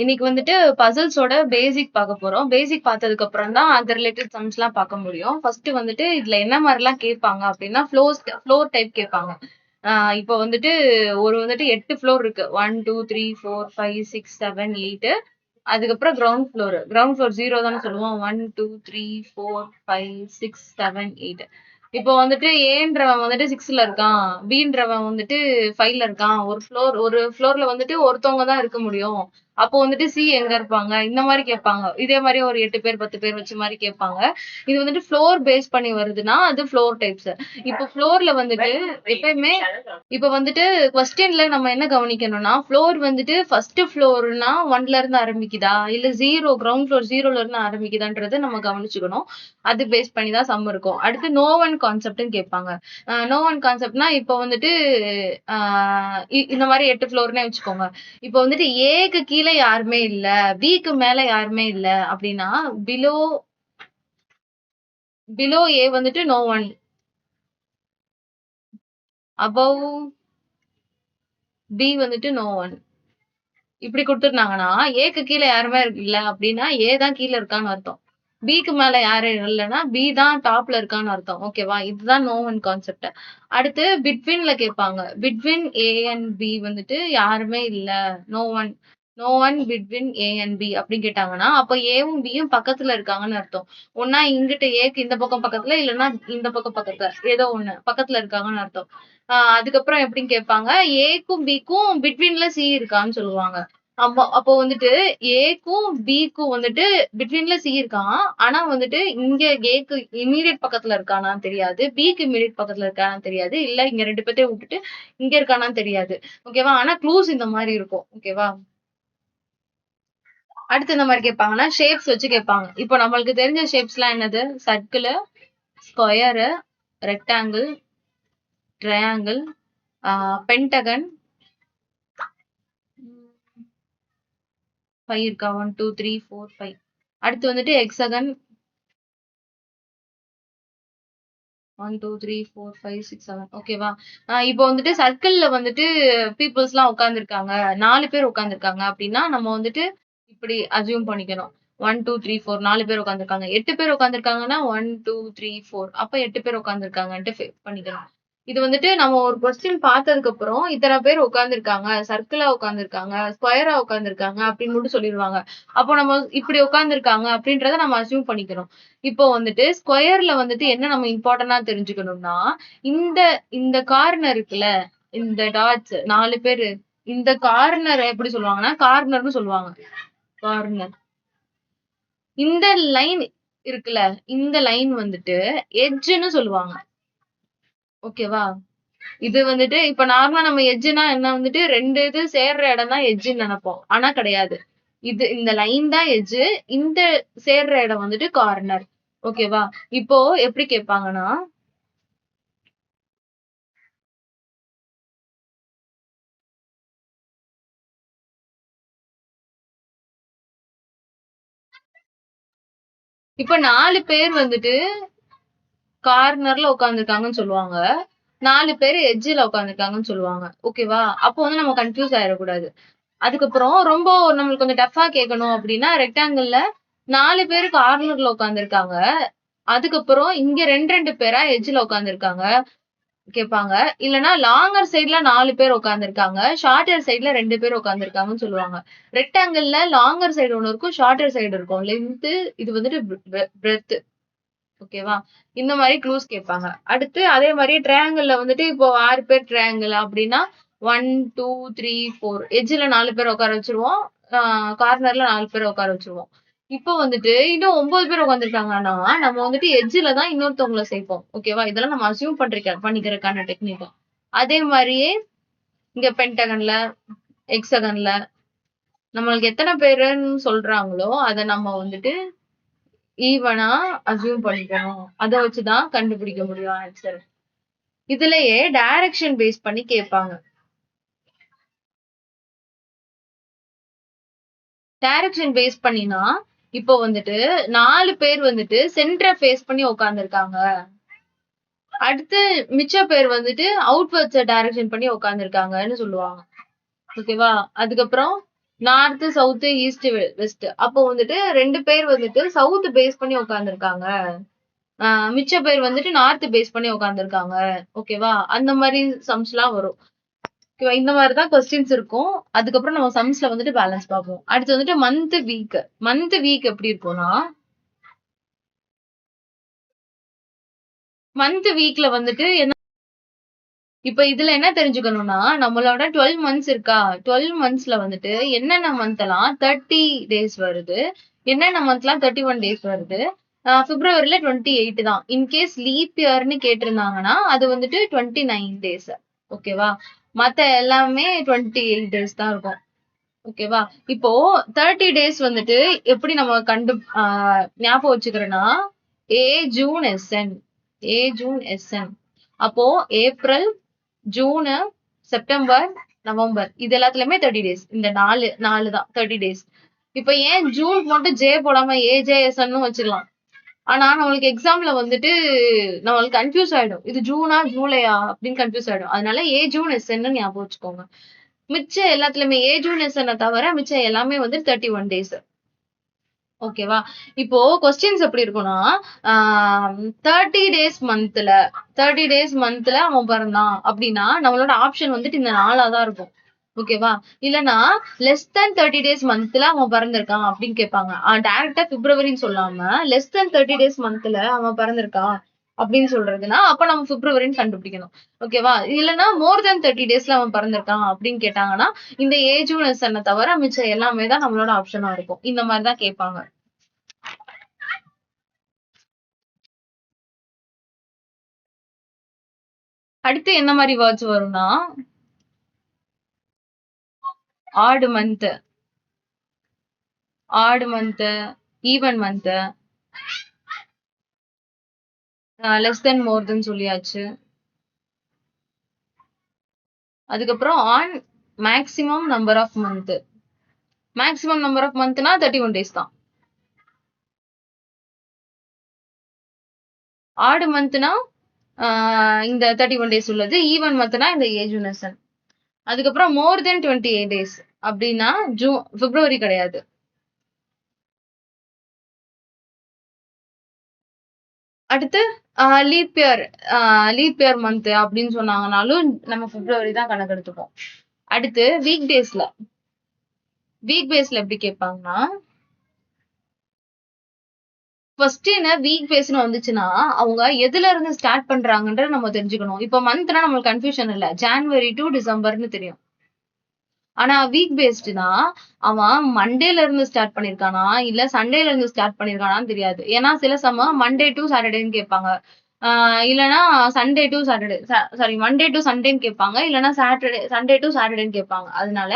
இன்னைக்கு வந்துட்டு பசில்ஸோட பேசிக் பார்க்க போறோம். பேசிக் பார்த்ததுக்கு அப்புறம் தான் அந்த ரிலேட்டட் சம்ஸ் எல்லாம் பார்க்க முடியும். ஃபர்ஸ்ட் வந்துட்டு இதுல என்ன மாதிரி எல்லாம் கேட்பாங்க அப்படின்னா ஃப்ளோர் டைப் கேட்பாங்க. இப்போ வந்துட்டு வந்துட்டு 8 ஃப்ளோர் இருக்கு. 1 2 3 4 5 6 7 8. அதுக்கப்புறம் கிரவுண்ட் ஃப்ளோர் 0 தானே சொல்லுவோம். 1 2 3 4 5 6 7 8. இப்போ வந்துட்டு ஏன்றவன் வந்துட்டு 6ல இருக்கான், பீன்றவன் வந்துட்டு 5ல இருக்கான். ஒரு ஃப்ளோர்ல வந்துட்டு ஒருத்தவங்க தான் இருக்க முடியும். அப்போ வந்துட்டு சி எங்க இருப்பாங்க, இந்த மாதிரி கேட்பாங்க. இதே மாதிரி ஒரு 8 பேர் 10 பேர் வச்சு மாதிரி கேட்பாங்க. இது வந்துட்டு ஃப்ளோர் பேஸ் பண்ணி வருதுன்னா அது ஃப்ளோர் டைப்ஸ். இப்போ ஃப்ளோர்ல வந்துட்டு எப்பயுமே இப்ப வந்துட்டு கொஸ்டின்ல நம்ம என்ன கவனிக்கணும்னா, ஃப்ளோர் வந்துட்டு ஃபர்ஸ்ட் ஃப்ளோர்னா 1ல இருந்து ஆரம்பிக்குதா இல்ல கிரவுண்ட் ஃப்ளோர் 0ல இருந்து ஆரம்பிக்குதான்றத நம்ம கவனிச்சுக்கணும். அது பேஸ் பண்ணி தான் சம் இருக்கும். அடுத்து நோ ஒன் கான்செப்ட்னு கேட்பாங்க. நோ ஒன் கான்செப்ட்னா இப்போ வந்துட்டு இந்த மாதிரி 8 ஃப்ளோர்னே வச்சுக்கோங்க. இப்போ வந்துட்டு ஏக்கு கீழே யாருமே இல்ல, பிக்கு மேல யாருமே இல்ல அப்படின்னா பிலோ ஏ வந்துட்டு நோ ஒன், அபவ் பி வந்துட்டு நோ ஒன் இப்படி கொடுத்துருந்தாங்கன்னா ஏக்கு கீழே யாருமே இல்ல அப்படின்னா ஏ தான் கீழே இருக்கான்னு அர்த்தம். பிக்கு மேல யாரும் இல்லைன்னா பி தான் டாப்ல இருக்கான்னு அர்த்தம். ஓகேவா? இதுதான் நோ ஒன் கான்செப்ட். அடுத்து பிட்வீன்ல கேட்பாங்க. பிட்வீன் ஏ அண்ட் பி வந்துட்டு யாருமே இல்ல, no one between A and B அப்படின்னு கேட்டாங்கன்னா அப்ப ஏவும் பியும் பக்கத்துல இருக்காங்கன்னு அர்த்தம். ஒன்னா இங்கிட்ட ஏக்கு இந்த பக்கம் பக்கத்துல, இல்லைன்னா இந்த பக்கம் பக்கத்துல, ஏதோ ஒண்ணு பக்கத்துல இருக்காங்கன்னு அர்த்தம். அதுக்கப்புறம் எப்படின்னு கேட்பாங்க, ஏக்கும் பிக்கும் பிட்வீன்ல சி இருக்கான்னு சொல்லுவாங்க. அப்போ வந்துட்டு ஏக்கும் பிக்கும் வந்துட்டு பிட்வீன்ல சி இருக்கான். ஆனா வந்துட்டு இங்க ஏக்கு இமீடியட் பக்கத்துல இருக்கானான்னு தெரியாது, பிக்கு இமீடியட் பக்கத்துல இருக்கானான்னு தெரியாது, இல்ல இங்க 2 பேர்த்தையும் விட்டுட்டு இங்க இருக்கானான்னு தெரியாது. ஓகேவா? ஆனா க்ளூஸ் இந்த மாதிரி இருக்கும். ஓகேவா? அடுத்து இந்த மாதிரி கேட்பாங்கன்னா ஷேப்ஸ் வச்சு கேட்பாங்க. இப்போ நம்மளுக்கு தெரிஞ்ச ஷேப்ஸ் எல்லாம் என்னது? Circle, square, rectangle, triangle, Pentagon, 5 இருக்கா? 1 2 3 4 5. அடுத்து வந்துட்டு ஹெக்ஸகன், 1 2 3 4 5 6 7. ஓகேவா? இப்போ வந்துட்டு சர்க்கிள்ல வந்துட்டு பீப்புள்ஸ் எல்லாம் உட்கார்ந்துருக்காங்க, 4 பேர் உட்கார்ந்துருக்காங்க அப்படின்னா நம்ம வந்துட்டு இப்படி அசியூம் பண்ணிக்கணும். 1 2 3 4 4 பேர் உட்கார்ந்துருக்காங்க. 8 பேர் உட்கார்ந்துருக்காங்கன்னா 1 2 3 4 அப்ப 8 பேர் உட்கார்ந்துருக்காங்கன்ட்டு பண்ணிக்கலாம். இது வந்துட்டு நம்ம ஒரு கொஸ்டின் பார்த்ததுக்கு அப்புறம் இத்தனை பேர் உட்கார்ந்துருக்காங்க, சர்க்கிளா உட்கார்ந்துருக்காங்க, ஸ்கொயரா உட்கார்ந்துருக்காங்க அப்படின்னு மட்டும் சொல்லிடுவாங்க. அப்போ நம்ம இப்படி உட்கார்ந்துருக்காங்க அப்படின்றத நம்ம அசியூம் பண்ணிக்கிறோம். இப்போ வந்துட்டு ஸ்கொயர்ல வந்துட்டு என்ன நம்ம இம்பார்ட்டன்டா தெரிஞ்சுக்கணும்னா, இந்த இந்த கார்னர் இருக்குல்ல, இந்த டாட்ஸ் 4 பேரு, இந்த கார்னர் எப்படி சொல்லுவாங்கன்னா கார்னர்னு சொல்லுவாங்க. கார்னர். இந்த லைன் இருக்குல்ல, இந்த லைன் வந்துட்டு எட்ஜ்னு சொல்லுவாங்க. ஓகேவா? இது வந்துட்டு இப்ப நார்மலா நம்ம எட்ஜ்னா என்ன, வந்துட்டு 2 இது சேர்ற இடம் தான் எட்ஜ்ன்னு நினைப்போம். ஆனா கிடையாது. இந்த லைன் தான் எட்ஜ், இந்த சேர்ற இடம் வந்துட்டு கார்னர். ஓகேவா? இப்போ எப்படி கேட்பாங்கன்னா, இப்ப 4 பேர் வந்துட்டு கார்னர்ல உட்கார்ந்துருக்காங்கன்னு சொல்லுவாங்க, 4 பேர் எட்ஜ்ல உட்கார்ந்துருக்காங்கன்னு சொல்லுவாங்க. ஓகேவா? அப்போ வந்து நம்ம கன்ஃபியூஸ் ஆயிடக்கூடாது. அதுக்கப்புறம் ரொம்ப நம்மளுக்கு கொஞ்சம் டஃபா கேட்கணும் அப்படின்னா, ரெக்டாங்கிள்ல 4 பேரு கார்னர்ல உட்கார்ந்துருக்காங்க, அதுக்கப்புறம் இங்க 2 பேரா எட்ஜ்ல உட்கார்ந்துருக்காங்க கேட்பாங்க. இல்லன்னா லாங்கர் சைடுல 4 பேர் உட்கார்ந்துருக்காங்க, ஷார்ட்டர் சைடுல 2 பேர் உட்கார்ந்துருக்காங்கன்னு சொல்லுவாங்க. ரெக்டாங்கிள்ல லாங்கர் சைடு ஒண்ணு இருக்கும், ஷார்ட்டர் சைடு இருக்கும். லென்த், இது வந்துட்டு பிரெத். ஓகேவா? இந்த மாதிரி க்ளூஸ் கேட்பாங்க. அடுத்து அதே மாதிரி ட்ரையாங்கிள்ல வந்துட்டு இப்போ 6 பேர் ட்ரையாங்கிள் அப்படின்னா 1 2 3 4 எட்ஜ்ல 4 பேர் உட்கார வச்சிருவோம், கார்னர்ல 4 பேர் உட்கார வச்சிருவோம். இப்போ வந்துட்டு இன்னும் 9 பேர் உட்காந்துருக்காங்கன்னா நம்ம வந்துட்டு எட்ஜ்ல தான் இன்னொருத்தவங்களை சேர்ப்போம். ஓகேவா? இதெல்லாம் நம்ம அசியூம் பண்ணிக்கிறதுக்கான டெக்னிக். அதே மாதிரியே இங்க பென்டகன்ல, எக்ஸகன்ல நம்மளுக்கு எத்தனை பேருன்னு சொல்றாங்களோ அதை நம்ம வந்துட்டு ஈவனா அசியூம் பண்ணிக்கணும். அதை வச்சுதான் கண்டுபிடிக்க முடியும் ஆன்சர். இதுலயே டைரக்ஷன் பேஸ் பண்ணி கேட்பாங்க. டைரக்ஷன் பேஸ் பண்ணினா இப்போ வந்துட்டு 4 பேர் வந்துட்டு சென்டரை ஃபேஸ் பண்ணி உட்கார்ந்துருக்காங்க, அடுத்து மிச்ச பேர் வந்துட்டு அவுட்வர்ட்ஸ் டைரக்ஷன் பண்ணி உட்கார்ந்துருக்காங்கன்னு சொல்லுவாங்க. ஓகேவா? அதுக்கப்புறம் நார்த், சவுத், ஈஸ்ட், வெஸ்ட். அப்போ வந்துட்டு 2 பேர் வந்துட்டு சவுத் பேஸ் பண்ணி உட்கார்ந்துருக்காங்க. மிச்ச பேர் வந்துட்டு நார்த் பேஸ் பண்ணி உட்கார்ந்துருக்காங்க. ஓகேவா? அந்த மாரி சம்ஸ்லாம் வரும். ஓகேவா? இந்த மாரி தான் கொஸ்டின்ஸ் இருக்கும். அதுக்கப்புறம் நம்ம சம்ஸ்ல வந்துட்டு பேலன்ஸ் பார்ப்போம். அடுத்து வந்துட்டு மந்த், வீக். மந்த், வீக் எப்படி இருக்கும்னா, மந்த், வீக்ல வந்துட்டு இப்ப இதுல என்ன தெரிஞ்சுக்கணும்னா, நம்மளோட 12 மந்த்ஸ் இருக்கா? 12 மந்த்ஸ்ல வந்துட்டு என்னென்ன மந்த்லாம் 30 டேஸ் வருது? என்னென்ன மந்த்லாம் 31 டேஸ் வருது? பிப்ரவரில 28 தான். இன்கேஸ் லீப் இயர்ன்னு கேட்டிருந்தாங்கன்னா, அது வந்துட்டு 29 டேஸ். ஓகேவா? மத்த எல்லாமே 28 டேஸ் தான் இருக்கும். ஓகேவா? இப்போ 30 டேஸ் வந்துட்டு எப்படி நம்ம ஞாபகம் வச்சுக்கிறோம்னா, ஏ, ஜூன், எஸ்என். ஏ, ஜூன், எஸ்என். அப்போ ஏப்ரல், ஜூனு, செப்டம்பர், நவம்பர் இது எல்லாத்துலயுமே 30 டேஸ். இந்த 4 தான் 30 டேஸ். இப்ப ஏன் ஜூன் மட்டும் ஜே போடாம ஏஜேஎஸ்ன்னு வச்சுக்கலாம். ஆனா நம்மளுக்கு எக்ஸாம்ல வந்துட்டு நம்மளுக்கு கன்ஃபியூஸ் ஆயிடும். இது ஜூனா ஜூலையா அப்படின்னு கன்ஃபியூஸ் ஆயிடும். அதனால ஏ, ஜூன், எஸ்என்னு ஞாபகம் வச்சுக்கோங்க. மிச்சம் எல்லாத்துலயுமே ஏ, ஜூன், எஸ்என்ன தவிர மிச்சம் எல்லாமே வந்து 31 டேஸ். ஓகேவா? இப்போ கொஸ்டின்ஸ் எப்படி இருக்கும்னா, 30 டேஸ் மந்த்ல 30 டேஸ் மந்த்ல அவன் பிறந்தான் அப்படின்னா நம்மளோட ஆப்ஷன் வந்துட்டு இந்த 4ஆ தான் இருக்கும். ஓகேவா? இல்லனா லெஸ் தென் 30 டேஸ் மந்த்ல அவன் பிறந்திருக்கான் அப்படின்னு கேட்பாங்க. டைரக்டா பிப்ரவரின்னு சொல்லாம லெஸ் தென் 30 டேஸ் மந்த்ல அவன் பிறந்திருக்கான் அப்படின்னு சொல்றதுன்னா அப்ப நம்ம பிப்ரவரின்னு கண்டுபிடிக்கணும். ஓகேவா? இல்லனா மோர் தென் 30 டேஸ்ல அவன் பிறந்திருக்கான் அப்படின்னு கேட்டாங்கன்னா இந்த ஏஜ் என்ன தவிர மிச்சம் எல்லாமே தான் நம்மளோட ஆப்ஷனா இருக்கும். இந்த மாதிரி தான் கேட்பாங்க. அடுத்து என்ன மாதிரி வேர்ட்ஸ் வரும்னா, odd month, even month, less than more than சொல்லியாச்சு. அதுக்கப்புறம் on maximum number of month. Maximum number of மந்த்னா 31 டேஸ் தான். ஆட் மந்த்னா இந்த 31 டேஸ் உள்ளது. ஈவன் மந்த்னா இந்த ஏஜ் யூனிசன். அதுக்கப்புறம் மோர் தென் 28 டேஸ் அப்படின்னா பிப்ரவரி கிடையாது. அடுத்து லீப் இயர் மந்த் அப்படின்னு சொன்னாங்கனாலும் நம்ம பிப்ரவரி தான் கணக்கு எடுத்துப்போம். அடுத்து வீக் பேஸ்ல எப்படி கேட்பாங்கன்னா, கொஸ்டின் வீக் பேஸ்னு வந்துச்சுன்னா அவங்க எதுல இருந்து ஸ்டார்ட் பண்றாங்கன்றத நம்ம தெரிஞ்சுக்கணும். இப்ப மந்த்னா நம்மளுக்கு கன்ஃபியூஷன் இல்ல. ஜான்வரி டு டிசம்பர்னு தெரியும். ஆனா வீக் பேஸ்டுனா அவன் மண்டேல இருந்து ஸ்டார்ட் பண்ணிருக்கானா இல்ல சண்டேல இருந்து ஸ்டார்ட் பண்ணிருக்கானான்னு தெரியாது. ஏன்னா சில சமயம் மண்டே டு சாட்டர்டேன்னு கேட்பாங்க. இல்லனா Sunday to Saturday sorry Monday to சண்டேன்னு கேட்பாங்க. இல்லனா சண்டே டு சாட்டர்டேன்னு கேட்பாங்க. அதனால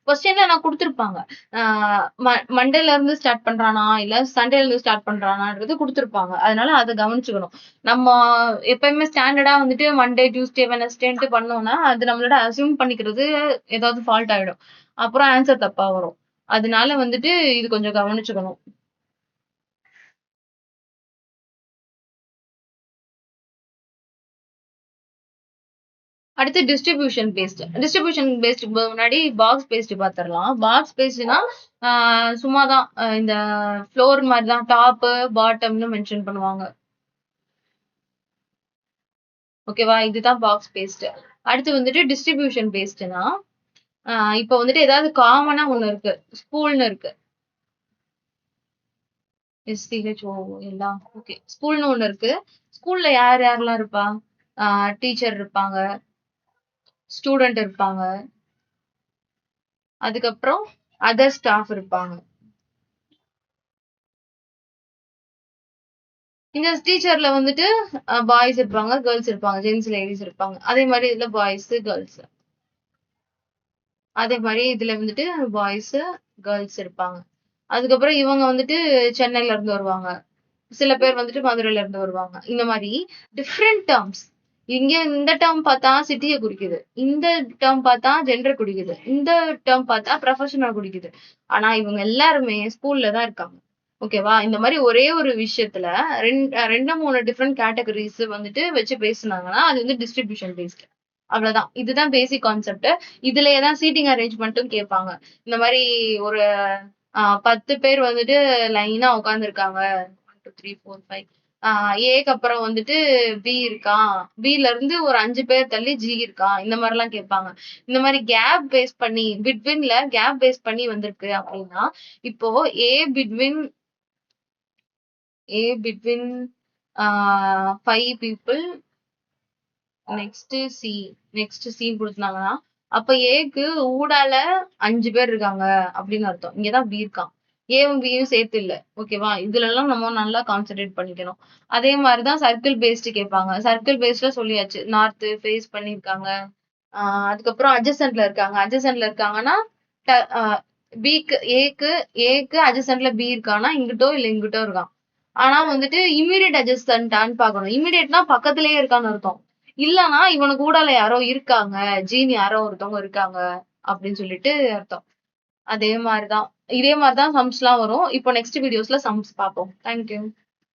கொஸ்டின்ல நான் கொடுத்திருப்பாங்க. மண்டேல இருந்து ஸ்டார்ட் பண்றானா இல்ல சண்டேல இருந்து ஸ்டார்ட் பண்றானான்றது கொடுத்திருப்பாங்க. அதனால அதை கவனிச்சுக்கணும். நம்ம எப்பயுமே ஸ்டாண்டர்டா வந்துட்டு மண்டே, டியூஸ்டே, வெனஸ்டேன்ட்டு பண்ணோம்னா அது நம்மளோட அசியூம் பண்ணிக்கிறது ஏதாவது ஃபால்ட் ஆயிடும். அப்புறம் ஆன்சர் தப்பா வரும். அதனால வந்துட்டு இது கொஞ்சம் கவனிச்சுக்கணும். அடுத்து டிஸ்ட்ரிபியூஷன் பேஸ்ட் முன்னாடி பாக்ஸ் பேஸ்ட் பாத்திரலாம். பாக்ஸ் பேஸ்ட்னா சும்மாதான் இந்த ஃப்ளோர் மாதிரி தான் டாப் பாட்டம்னு மென்ஷன் பண்ணுவாங்க. ஓகேவா? இதுதான் பாக்ஸ் பேஸ்ட். அடுத்து வந்துட்டு டிஸ்ட்ரிபியூஷன் பேஸ்ட்னா இப்ப வந்துட்டு ஏதாவது காமனா ஒண்ணு இருக்கு. ஸ்கூல்னு இருக்கு. SCHO எல்லாம் ஓகே. ஸ்கூல்னு ஒண்ணு இருக்கு. ஸ்கூல்ல யாரெல்லாம் இருப்பா? டீச்சர் இருப்பாங்க, ஸ்டூடெண்ட் இருப்பாங்க, அதுக்கப்புறம் அதர் ஸ்டாஃப் இருப்பாங்க. இந்த டீச்சர்ல வந்துட்டு பாய்ஸ் இருப்பாங்க, கேர்ள்ஸ் இருப்பாங்க, ஜென்ஸ் லேடிஸ் இருப்பாங்க. அதே மாதிரி இதுல பாய்ஸ் கேர்ள்ஸ். அதே மாதிரி இதுல வந்துட்டு பாய்ஸ் கேர்ள்ஸ் இருப்பாங்க. அதுக்கப்புறம் இவங்க வந்துட்டு சென்னையில இருந்து வருவாங்க. சில பேர் வந்துட்டு மதுரையில இருந்து வருவாங்க. இந்த மாதிரி டிஃப்ரெண்ட் டேர்ம்ஸ். இங்க இந்த டேர்ம் பார்த்தா சிட்டியை குறிக்குது. இந்த டேர்ம் பார்த்தா ஜெண்டர் குறிக்குது. இந்த டேர்ம் பார்த்தா ப்ரொஃபஷனல் குறிக்குது. ஆனா இவங்க எல்லாருமே ஸ்கூல்ல தான் இருக்காங்க. ஓகேவா? இந்த மாதிரி ஒரே ஒரு விஷயத்துல 2 3 டிஃப்ரெண்ட் கேட்டகரிஸ் வந்துட்டு வச்சு பேசுனாங்கன்னா அது வந்து டிஸ்ட்ரிபியூஷன் பேஸ்ட். அவ்வளவுதான். இதுதான் பேசிக் கான்செப்ட். இதுலயே தான் சீட்டிங் அரேஞ்ச்மெண்ட்டும் கேட்பாங்க. இந்த மாதிரி ஒரு 10 பேர் வந்துட்டு லைனா உட்கார்ந்துருக்காங்க. 1 2 3 4 5 ஏக்கு அப்புறம் வந்துட்டு பி இருக்கான். பில இருந்து ஒரு 5 பேர் தள்ளி ஜி இருக்கான். இந்த மாதிரி எல்லாம் கேட்பாங்க. இந்த மாதிரி கேப் பேஸ் பண்ணி பிட்வீன்ல கேப் பேஸ் பண்ணி வந்திருக்கு அப்படின்னா, இப்போ ஏ பிட்வீன் 5 பீப்புள் நெக்ஸ்ட் சி கொடுத்தாங்கன்னா, அப்ப ஏக்கு ஊடால 5 பேர் இருக்காங்க அப்படின்னு அர்த்தம். இங்கதான் பி இருக்கான். ஏவும் பியும் சேர்த்து இல்ல. ஓகேவா? இதுல எல்லாம் நம்ம நல்லா கான்சென்ட்ரேட் பண்ணிக்கணும். அதே மாதிரிதான் சர்க்கிள் பேஸ்டு கேட்பாங்க. சர்க்கிள் பேஸ்ட்ல சொல்லியாச்சு. நார்த் ஃபேஸ் பண்ணிருக்காங்க. அதுக்கப்புறம் அட்ஜசன்ட்ல இருக்காங்கன்னா பிக்கு ஏக்கு அட்ஜசன்ட்ல பி இருக்கான்னா இங்கிட்டோ இல்ல இங்கிட்டோ இருக்கான். ஆனா வந்துட்டு இமீடியட் அட்ஜஸ்டன்டான்னு பாக்கணும். இமீடியட்னா பக்கத்திலேயே இருக்கான்னு அர்த்தம். இல்லனா இவனுக்கு ஊடால யாரோ இருக்காங்க, ஜீன் யாரோ ஒருத்தவங்க இருக்காங்க அப்படின்னு சொல்லிட்டு அர்த்தம். இதே மாதிரிதான் சம்ஸ் எல்லாம் வரும். இப்போ நெக்ஸ்ட் வீடியோஸ்ல சம்ஸ் பார்ப்போம். தேங்க்யூ.